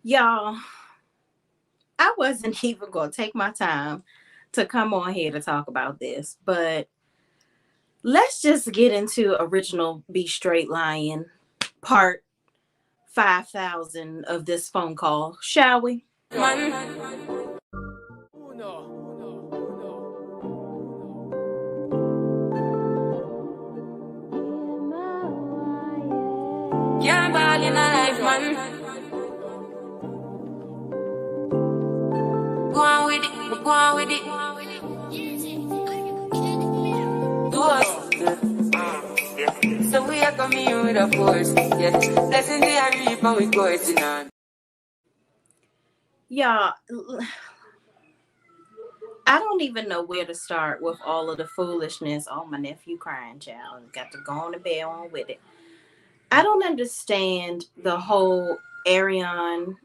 Y'all, I wasn't even going to take my time to come on here to talk about this, but let's just get into Original Be Straight Lying part 5,000 of this phone call, shall we? Man. Can't ball in a life, man. Go on with it, go on with it. Do us. So we are coming in with a force. Yeah. Blessing the reap and we coursing on. Y'all, I don't even know where to start with all of the foolishness. Oh, my nephew crying, child. Got to go on the bed on with it. I don't understand the whole Arion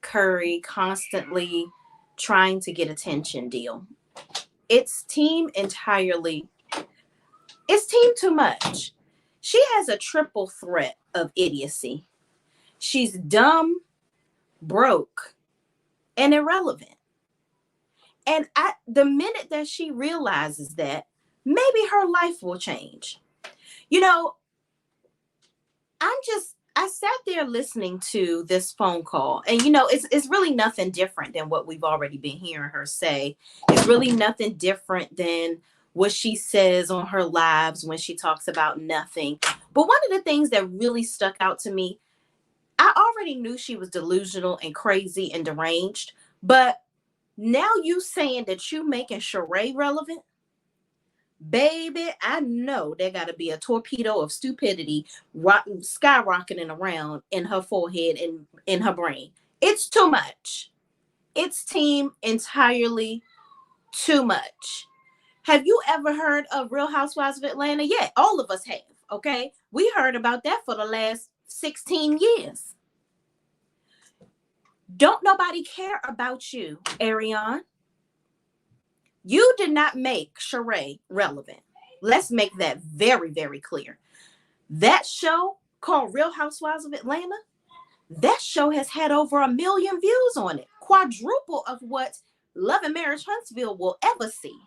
Curry constantly trying to get attention deal. It's team entirely, it's team too much. She has a triple threat of idiocy. She's dumb, broke, and irrelevant. And the minute that she realizes that, maybe her life will change. You know, I sat there listening to this phone call, and it's really nothing different than what we've already been hearing her say. It's really nothing different than what she says on her lives when she talks about nothing. But one of the things that really stuck out to me, I already knew she was delusional and crazy and deranged, but now you saying that you making Sheree relevant? Baby, I know there got to be a torpedo of stupidity skyrocketing around in her forehead and in her brain. It's too much. It's team entirely too much. Have you ever heard of Real Housewives of Atlanta? Yeah, all of us have. Okay. We heard about that for the last 16 years. Don't nobody care about you, Arion. You did not make Sheree relevant. Let's make that very, very clear. That show called Real Housewives of Atlanta, that show has had over 1 million views on it, quadruple of what Love and Marriage Huntsville will ever see.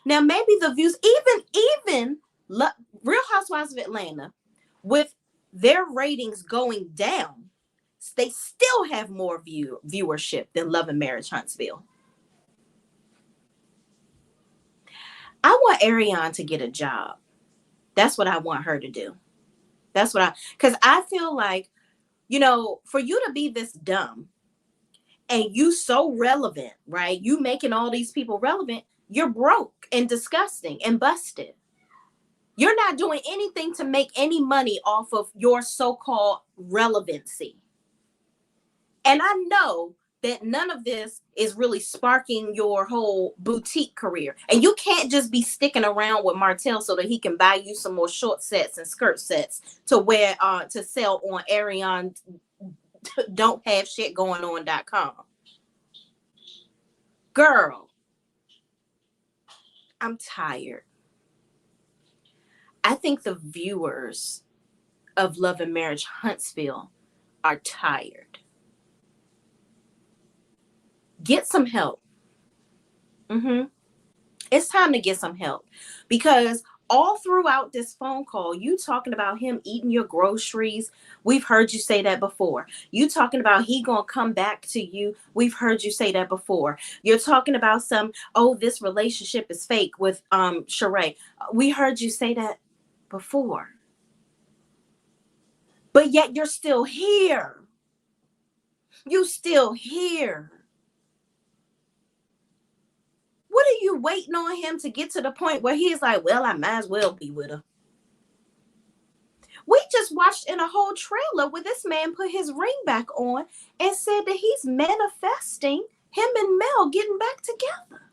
Now, maybe the views, even Real Housewives of Atlanta, with their ratings going down, they still have more viewership than Love and Marriage Huntsville. I want Ariane to get a job. That's what I want her to do. Because I feel like, for you to be this dumb and you so relevant, right? You making all these people relevant, you're broke and disgusting and busted. You're not doing anything to make any money off of your so-called relevancy. And I know that none of this is really sparking your whole boutique career. And you can't just be sticking around with Martel so that he can buy you some more short sets and skirt sets to wear to sell on Arion don't have shit going on.com. Girl, I'm tired. I think the viewers of Love and Marriage Huntsville are tired. Get some help. It's time to get some help, because all throughout this phone call, you talking about him eating your groceries. We've heard you say that before. You talking about he gonna come back to you. We've heard you say that before. You're talking about this relationship is fake with Sheree. We heard you say that before. But yet you're still here. You still here. What are you waiting on him to get to the point where he's like, well, I might as well be with her? We just watched in a whole trailer where this man put his ring back on and said that he's manifesting him and Mel getting back together.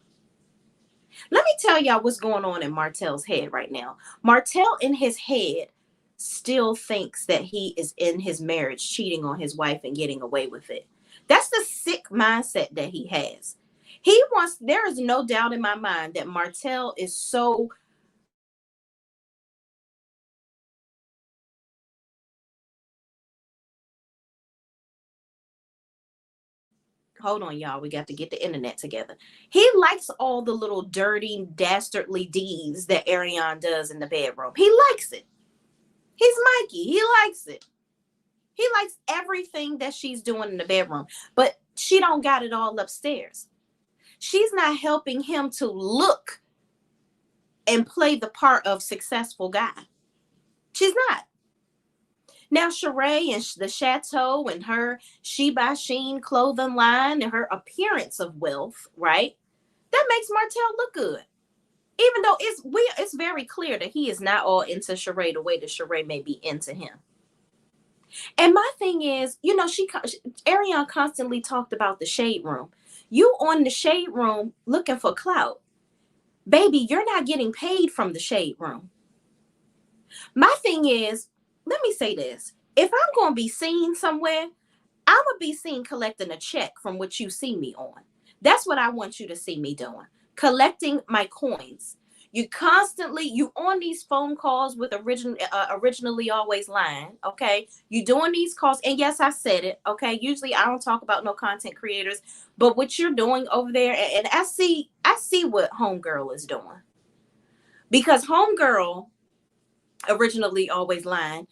Let me tell y'all what's going on in Martel's head right now. Martel in his head still thinks that he is in his marriage cheating on his wife and getting away with it. That's the sick mindset that he has. There is no doubt in my mind that Martel is so hold on, y'all. We got to get the internet together. He likes all the little dirty, dastardly deeds that Arion does in the bedroom. He likes it. He's Mikey. He likes it. He likes everything that she's doing in the bedroom, but she don't got it all upstairs. She's not helping him to look and play the part of successful guy. She's not. Now, Sheree and the Chateau and her She by Sheen clothing line and her appearance of wealth, right? That makes Martel look good. Even though it's very clear that he is not all into Sheree the way that Sheree may be into him. And my thing is, Arion constantly talked about the shade room. You on the shade room looking for clout. Baby, you're not getting paid from the shade room. My thing is, let me say this. If I'm going to be seen somewhere, I'm going to be seen collecting a check from what you see me on. That's what I want you to see me doing. Collecting my coins. You on these phone calls with originally always lying, okay? You doing these calls, and yes, I said it, okay? Usually I don't talk about no content creators, but what you're doing over there, and I see what Homegirl is doing. Because Homegirl, originally always lying,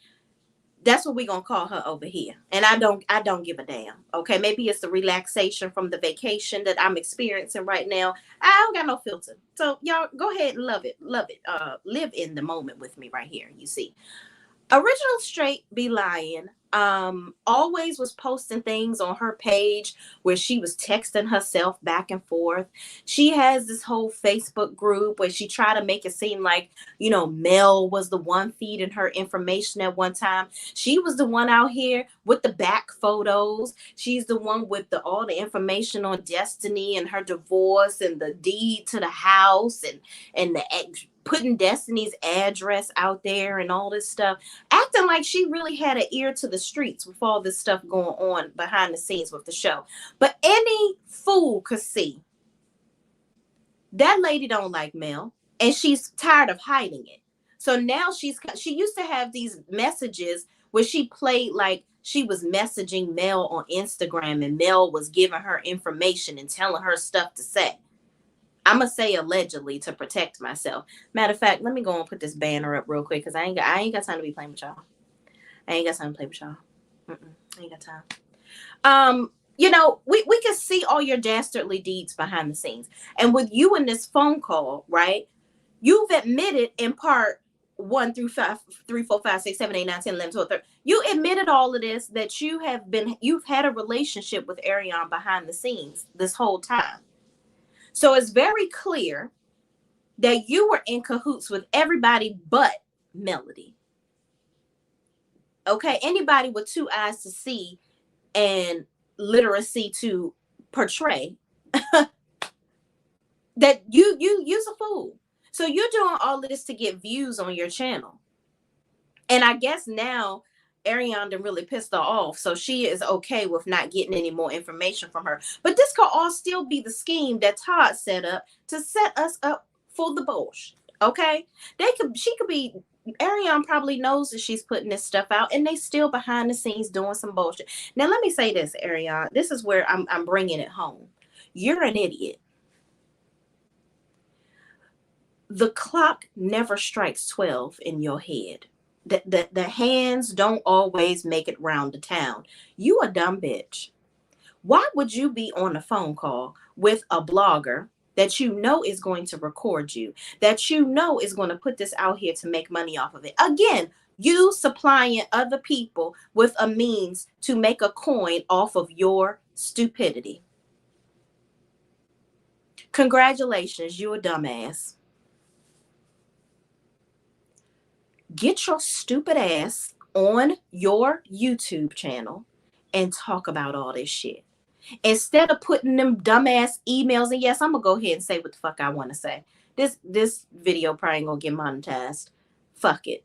that's what we're gonna call her over here. And I don't give a damn. Okay. Maybe it's the relaxation from the vacation that I'm experiencing right now. I don't got no filter. So y'all go ahead and love it. Love it. Live in the moment with me right here. You see. Original Straight be lying. Always was posting things on her page where she was texting herself back and forth. She has this whole Facebook group where she tried to make it seem like, Mel was the one feeding her information at one time. She was the one out here with the back photos. She's the one with all the information on Destiny and her divorce and the deed to the house and the putting Destiny's address out there and all this stuff, acting like she really had an ear to the streets with all this stuff going on behind the scenes with the show. But any fool could see that lady don't like Mel, and she's tired of hiding it. So now she used to have these messages where she played like she was messaging Mel on Instagram, and Mel was giving her information and telling her stuff to say. I'm gonna say allegedly to protect myself. Matter of fact, let me go and put this banner up real quick because I ain't got time to be playing with y'all. I ain't got time to play with y'all. I ain't got time. We can see all your dastardly deeds behind the scenes, and with you in this phone call, right? You've admitted in part 1 through 5, 3, 4, 5, 6, 7, 8, 9, 10, 11, 12, 13. You admitted all of this, that you've had a relationship with Arion behind the scenes this whole time. So it's very clear that you were in cahoots with everybody but Melody. Okay, anybody with 2 eyes to see and literacy to portray that you's a fool. So you're doing all of this to get views on your channel. And I guess now Arion done really pissed her off, so she is okay with not getting any more information from her. But this could all still be the scheme that Todd set up to set us up for the bullshit. Okay, she could be. Arion probably knows that she's putting this stuff out, and they still behind the scenes doing some bullshit. Now let me say this, Arion. This is where I'm bringing it home. You're an idiot. The clock never strikes 12 in your head. The hands don't always make it round the town. You a dumb bitch. Why would you be on a phone call with a blogger that you know is going to record you, that you know is going to put this out here to make money off of it? Again, you supplying other people with a means to make a coin off of your stupidity. Congratulations, you a dumbass. Get your stupid ass on your YouTube channel and talk about all this shit. Instead of putting them dumbass emails, and yes, I'm gonna go ahead and say what the fuck I want to say. This video probably ain't gonna get monetized. Fuck it.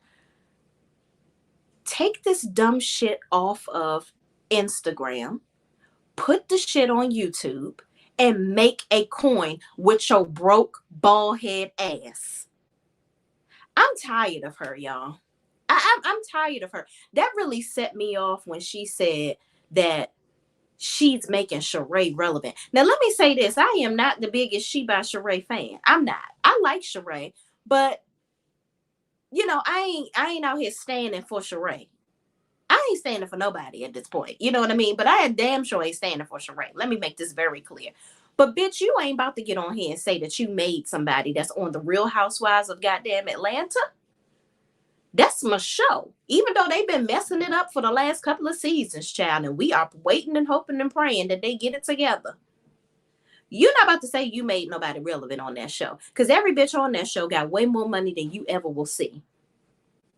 Take this dumb shit off of Instagram, put the shit on YouTube, and make a coin with your broke bald head ass. I'm tired of her, y'all. I'm tired of her. That really set me off when she said that she's making Sheree relevant. Now, let me say this. I am not the biggest She by Sheree fan. I'm not. I like Sheree, but I ain't out here standing for Sheree. I ain't standing for nobody at this point. You know what I mean? But I damn sure ain't standing for Sheree. Let me make this very clear. But bitch, you ain't about to get on here and say that you made somebody that's on the Real Housewives of goddamn Atlanta. That's my show. Even though they've been messing it up for the last couple of seasons, child, and we are waiting and hoping and praying that they get it together. You're not about to say you made nobody relevant on that show, because every bitch on that show got way more money than you ever will see.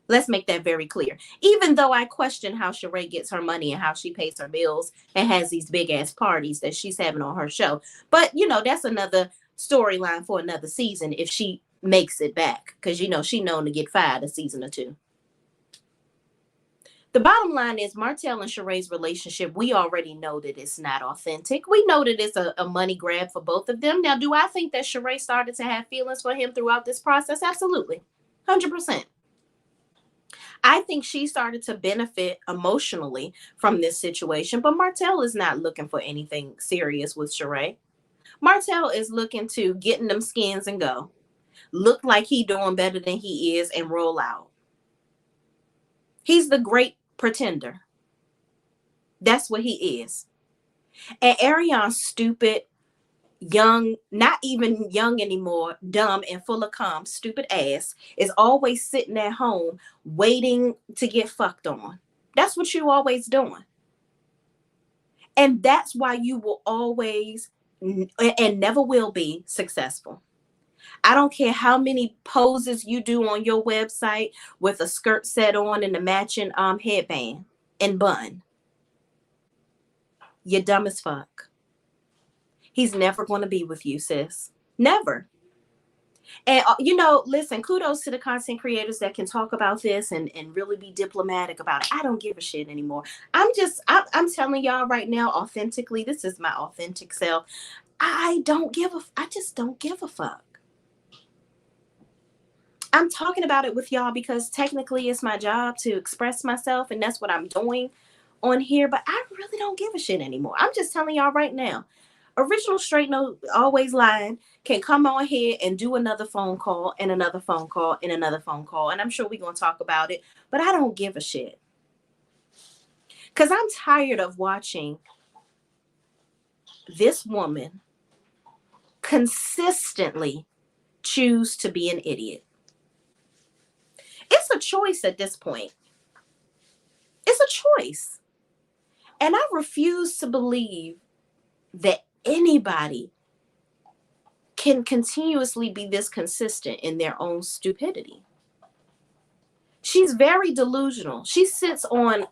Let's make that very clear. Even though I question how Sheree gets her money and how she pays her bills and has these big ass parties that she's having on her show. But, that's another storyline for another season if she makes it back. Because, she known to get fired a season or two. The bottom line is Martel and Sheree's relationship, we already know that it's not authentic. We know that it's a money grab for both of them. Now, do I think that Sheree started to have feelings for him throughout this process? Absolutely. 100%. I think she started to benefit emotionally from this situation, but Martel is not looking for anything serious with Sheree. Martel is looking to get in them skins and go. Look like he doing better than he is and roll out. He's the great pretender. That's what he is. And Arionne's stupid, young, not even young anymore, dumb and full of cum, stupid ass is always sitting at home waiting to get fucked on. That's what you always doing. And that's why you will always and never will be successful. I don't care how many poses you do on your website with a skirt set on and a matching headband and bun. You're dumb as fuck. He's never going to be with you, sis. Never. And, listen, kudos to the content creators that can talk about this and really be diplomatic about it. I don't give a shit anymore. I'm telling y'all right now, authentically, this is my authentic self. I just don't give a fuck. I'm talking about it with y'all because technically it's my job to express myself, and that's what I'm doing on here. But I really don't give a shit anymore. I'm just telling y'all right now. Original Straight No Always Lying can come on here and do another phone call and another phone call and another phone call. And I'm sure we're going to talk about it, but I don't give a shit. Because I'm tired of watching this woman consistently choose to be an idiot. It's a choice at this point. It's a choice. And I refuse to believe that anybody can continuously be this consistent in their own stupidity. She's very delusional. She sits on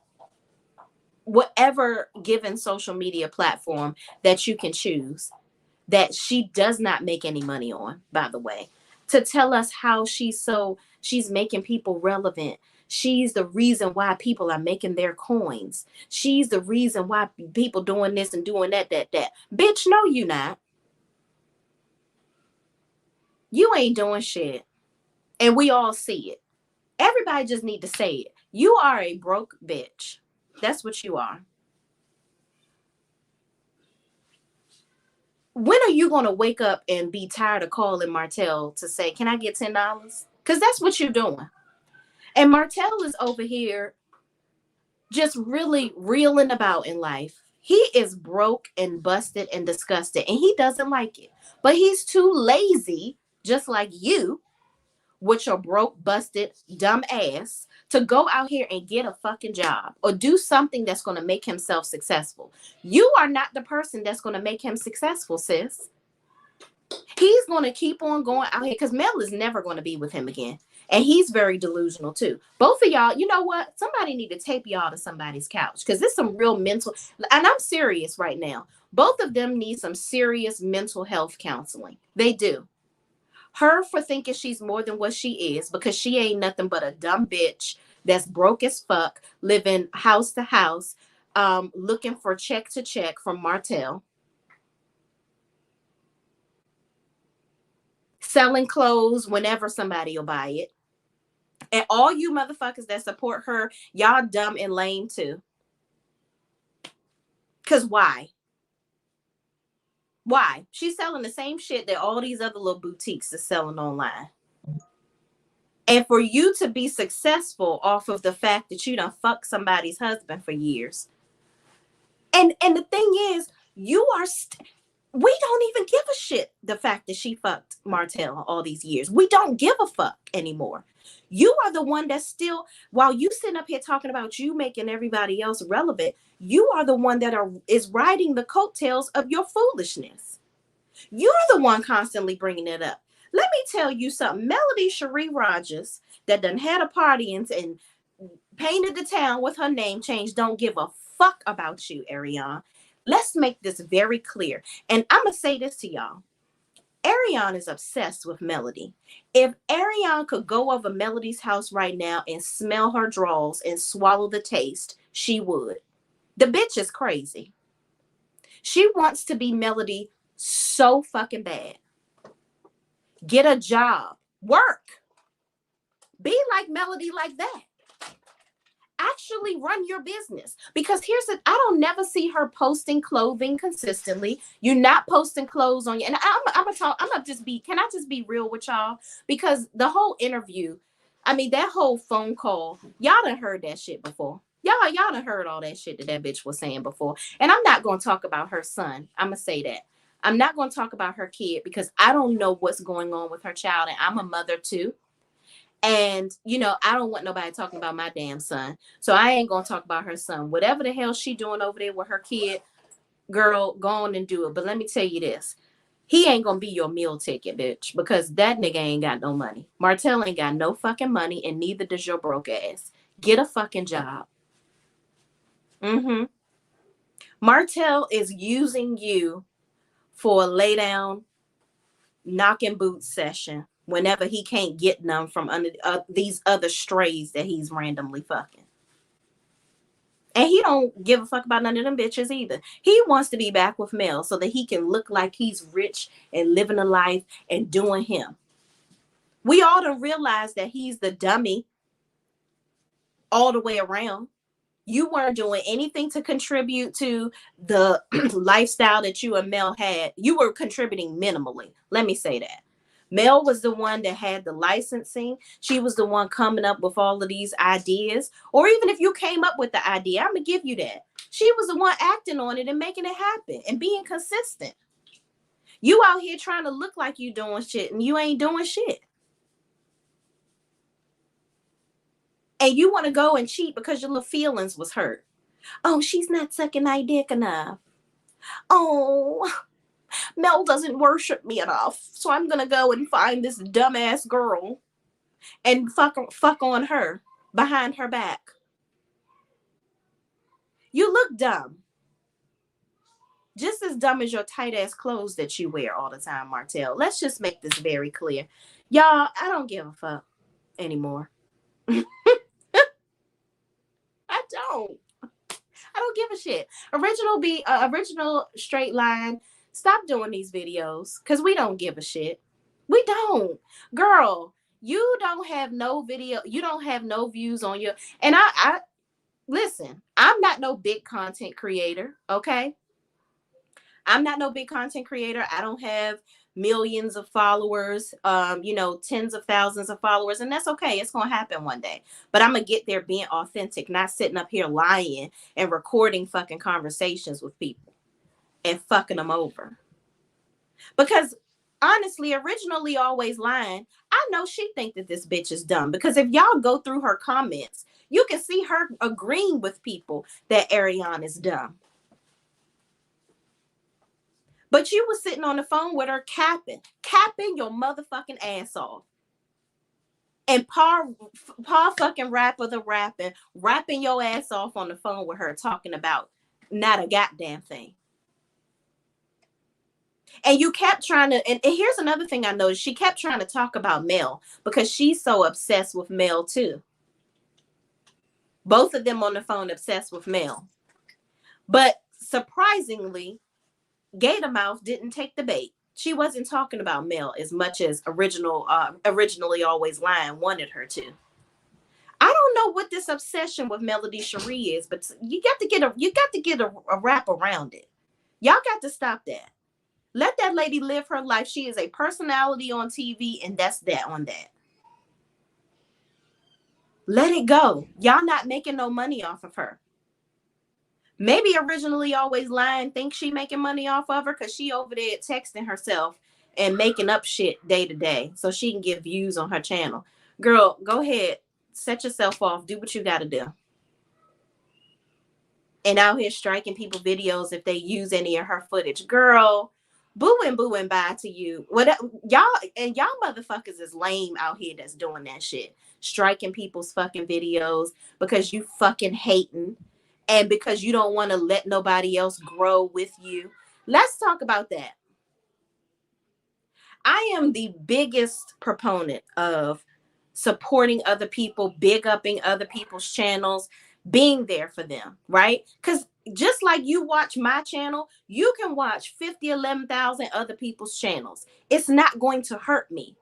whatever given social media platform that you can choose that she does not make any money on, by the way, to tell us how she's making people relevant. She's the reason why people are making their coins. She's the reason why people doing this and doing that. Bitch, no, you not. You ain't doing shit. And we all see it. Everybody just need to say it. You are a broke bitch. That's what you are. When are you going to wake up and be tired of calling Martel to say, can I get $10? Because that's what you're doing. And Martel is over here just really reeling about in life. He is broke and busted and disgusted, and he doesn't like it. But he's too lazy, just like you, with your broke, busted, dumb ass, to go out here and get a fucking job or do something that's going to make himself successful. You are not the person that's going to make him successful, sis. He's going to keep on going out here because Mel is never going to be with him again. And he's very delusional too. Both of y'all, you know what? Somebody need to tape y'all to somebody's couch because there's some real mental, and I'm serious right now. Both of them need some serious mental health counseling. They do. Her for thinking she's more than what she is because she ain't nothing but a dumb bitch that's broke as fuck, living house to house, looking for check to check from Martel. Selling clothes whenever somebody will buy it. And all you motherfuckers that support her, y'all dumb and lame too. Because why? Why? She's selling the same shit that all these other little boutiques are selling online. And for you to be successful off of the fact that you done fucked somebody's husband for years. And the thing is, you are we don't even give a shit the fact that she fucked Martel all these years. We don't give a fuck anymore. You are the one that's still, while you sitting up here talking about you making everybody else relevant, you are the one that is riding the coattails of your foolishness. You're the one constantly bringing it up. Let me tell you something. Melody Cherie Rogers, that done had a party and painted the town with her name change, don't give a fuck about you, Arion. Let's make this very clear. And I'm going to say this to y'all. Arion is obsessed with Melody. If Arion could go over Melody's house right now and smell her drawers and swallow the taste, she would. The bitch is crazy. She wants to be Melody so fucking bad. Get a job. Work. Be like Melody like that. Actually run your business. Because here's the, I don't never see her posting clothing consistently. You're not posting clothes on you. And can I just be real with y'all? Because the whole interview, I mean, that whole phone call, y'all done heard that shit before. Y'all done heard all that shit that bitch was saying before. And I'm not going to talk about her son. I'm going to say that. I'm not going to talk about her kid because I don't know what's going on with her child. And I'm a mother too. And, you know, I don't want nobody talking about my damn son. So I ain't going to talk about her son. Whatever the hell she doing over there with her kid, girl, go on and do it. But let me tell you this. He ain't going to be your meal ticket, bitch, because that nigga ain't got no money. Martel ain't got no fucking money, and neither does your broke ass. Get a fucking job. Martel is using you for a lay down, knocking boots session whenever he can't get none from under these other strays that he's randomly fucking. And he don't give a fuck about none of them bitches either. He wants to be back with Mel so that he can look like he's rich and living a life and doing him. We all don't realize that he's the dummy all the way around. You weren't doing anything to contribute to the lifestyle that you and Mel had. You were contributing minimally. Let me say that. Mel was the one that had the licensing. She was the one coming up with all of these ideas. Or even if you came up with the idea, I'm going to give you that. She was the one acting on it and making it happen and being consistent. You out here trying to look like you doing shit and you ain't doing shit. And you want to go and cheat because your little feelings was hurt. Oh, she's not sucking my dick enough. Oh, Mel doesn't worship me enough. So I'm going to go and find this dumbass girl and fuck on her behind her back. You look dumb. Just as dumb as your tight ass clothes that you wear all the time, Martel. Let's just make this very clear. Y'all, I don't give a fuck anymore. I don't give a shit. Original straight line. Stop doing these videos because we don't give a shit. We don't. Girl, you don't have no video. You don't have no views on your. And I listen, I'm not no big content creator. Okay. I'm not no big content creator. I don't have millions of followers, tens of thousands of followers. And that's okay. It's going to happen one day. But I'm going to get there being authentic, not sitting up here lying and recording fucking conversations with people and fucking them over. Because honestly, originally always lying, I know she think that this bitch is dumb. Because if y'all go through her comments, you can see her agreeing with people that Arion is dumb. But you was sitting on the phone with her capping your motherfucking ass off. And Pa fucking rapper the rapping your ass off on the phone with her talking about not a goddamn thing. And you kept trying to, and here's another thing I noticed. She kept trying to talk about Mel because she's so obsessed with Mel too. Both of them on the phone obsessed with Mel. But surprisingly, Gatormouth didn't take the bait. She wasn't talking about Mel as much as originally always lying wanted her to. I don't know what this obsession with Melody Cherie is, but you got to get a wrap around it. Y'all got to stop that. Let that lady live her life. She is a personality on TV, and that's that on that. Let it go. Y'all not making no money off of her. Maybe Originally Always Lying thinks she making money off of her because she over there texting herself and making up shit day to day so she can get views on her channel. Girl, go ahead. Set yourself off. Do what you got to do. And out here striking people videos if they use any of her footage. Girl, boo and bye to you. What y'all motherfuckers is lame out here that's doing that shit. Striking people's fucking videos because you fucking hating and because you don't want to let nobody else grow with you. Let's talk about that. I am the biggest proponent of supporting other people, big upping other people's channels, being there for them, right? Because just like you watch my channel, you can watch 50, 11,000 other people's channels. It's not going to hurt me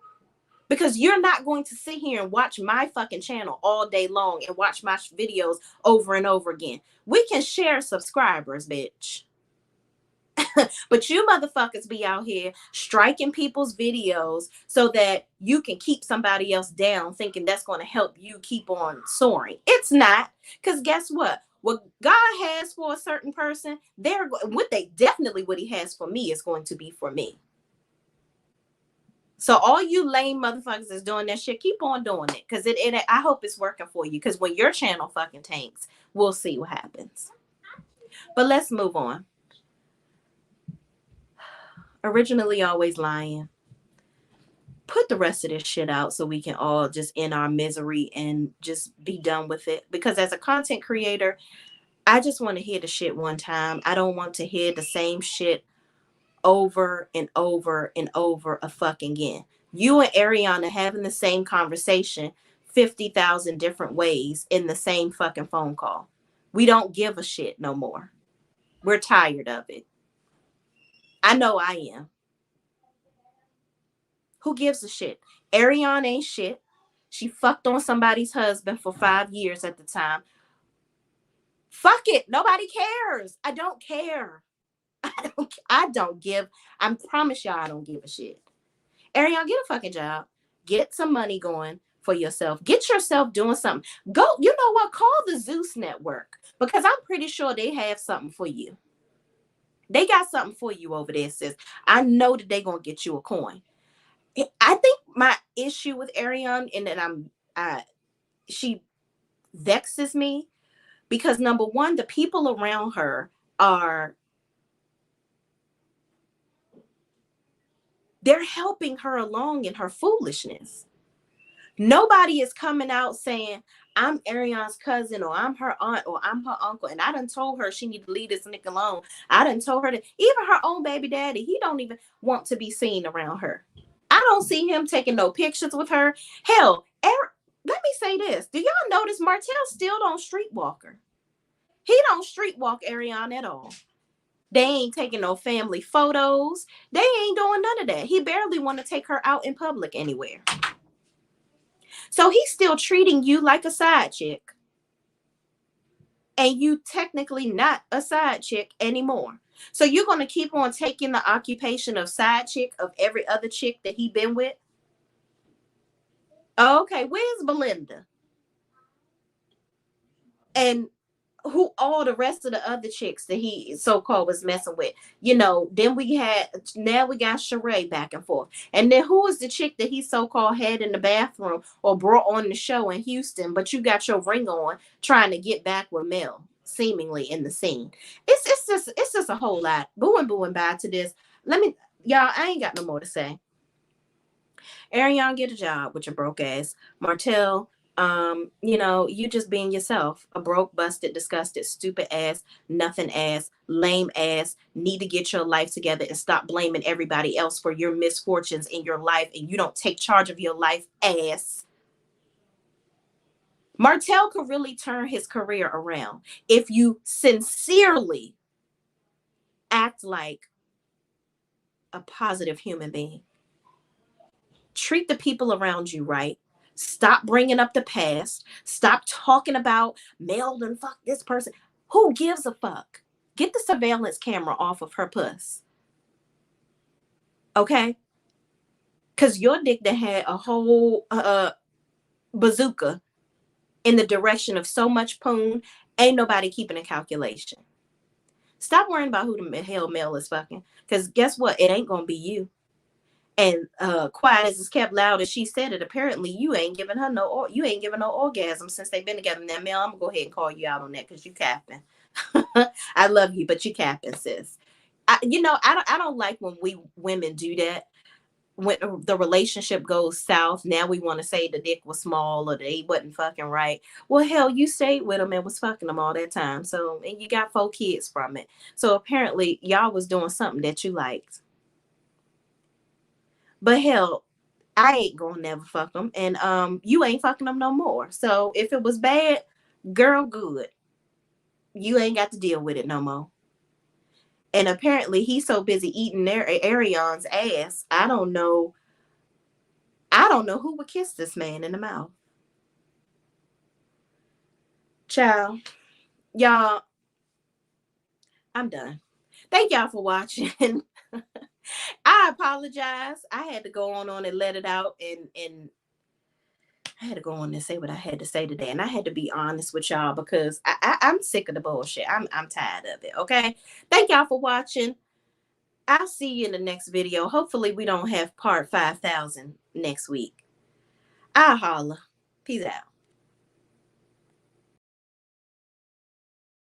because you're not going to sit here and watch my fucking channel all day long and watch my videos over and over again. We can share subscribers, bitch. But you motherfuckers be out here striking people's videos so that you can keep somebody else down, thinking that's going to help you keep on soaring. It's not, because guess what? What God has for a certain person, what he has for me is going to be for me. So all you lame motherfuckers is doing that shit, keep on doing it, because I hope it's working for you. Because when your channel fucking tanks, we'll see what happens. But let's move on. Originally Always Lying. Put the rest of this shit out so we can all just end our misery and just be done with it. Because as a content creator, I just want to hear the shit one time. I don't want to hear the same shit over and over and over a fucking again. You and Arion are having the same conversation 50,000 different ways in the same fucking phone call. We don't give a shit no more. We're tired of it. I know I am. Who gives a shit? Arionne ain't shit. She fucked on somebody's husband for 5 years at the time. Fuck it. Nobody cares. I don't care. I promise y'all I don't give a shit. Arionne, get a fucking job. Get some money going for yourself. Get yourself doing something. Go, you know what? Call the Zeus Network because I'm pretty sure they have something for you. They got something for you over there, sis. I know that they gonna get you a coin. I think my issue with Arion and that she vexes me because number one, the people around her they're helping her along in her foolishness. Nobody is coming out saying, I'm Arionne's cousin or I'm her aunt or I'm her uncle. And I done told her she need to leave this nigga alone. I done told her that even her own baby daddy, he don't even want to be seen around her. I don't see him taking no pictures with her. Hell, let me say this. Do y'all notice Martel still don't streetwalk her? He don't streetwalk Arion at all. They ain't taking no family photos. They ain't doing none of that. He barely want to take her out in public anywhere. So he's still treating you like a side chick. And you technically not a side chick anymore. So you're going to keep on taking the occupation of side chick of every other chick that he been with? Okay, where's Belinda? And who all the rest of the other chicks that he so-called was messing with? You know, then now we got Shay back and forth. And then who is the chick that he so-called had in the bathroom or brought on the show in Houston, but you got your ring on trying to get back with Mel, seemingly in the scene. It's just a whole lot. Boo and bye to this. Y'all, I ain't got no more to say. Arion, get a job with your broke ass. Martel, you just being yourself, a broke, busted, disgusted, stupid ass, nothing ass, lame ass, need to get your life together and stop blaming everybody else for your misfortunes in your life and you don't take charge of your life ass. Martel could really turn his career around if you sincerely act like a positive human being. Treat the people around you right. Stop bringing up the past. Stop talking about Mel and fuck this person. Who gives a fuck? Get the surveillance camera off of her puss. Okay? Because your dick that had a whole bazooka in the direction of so much poon, ain't nobody keeping a calculation. Stop worrying about who the hell Mel is fucking. Because guess what? It ain't going to be you. And quiet as it's kept, loud as she said it, apparently you ain't giving her you ain't giving no orgasm since they've been together. Now, Mel, I'm gonna go ahead and call you out on that because you capping. I love you, but you capping, sis. I don't like when we women do that. When the relationship goes south, now we want to say the dick was small or they wasn't fucking right. Well, hell, you stayed with him and was fucking them all that time. So, and you got 4 kids from it. So apparently y'all was doing something that you liked. But hell, I ain't gonna never fuck them, and you ain't fucking them no more. So if it was bad, girl, good. You ain't got to deal with it no more. And apparently, he's so busy eating their Arionne's ass. I don't know. I don't know who would kiss this man in the mouth. Ciao, y'all. I'm done. Thank y'all for watching. I apologize. I had to go on and let it out, and I had to go on and say what I had to say today, and I had to be honest with y'all because I'm sick of the bullshit. I'm tired of it. Okay, thank y'all for watching. I'll see you in the next video. Hopefully, we don't have part 5,000 next week. I'll holla. Peace out.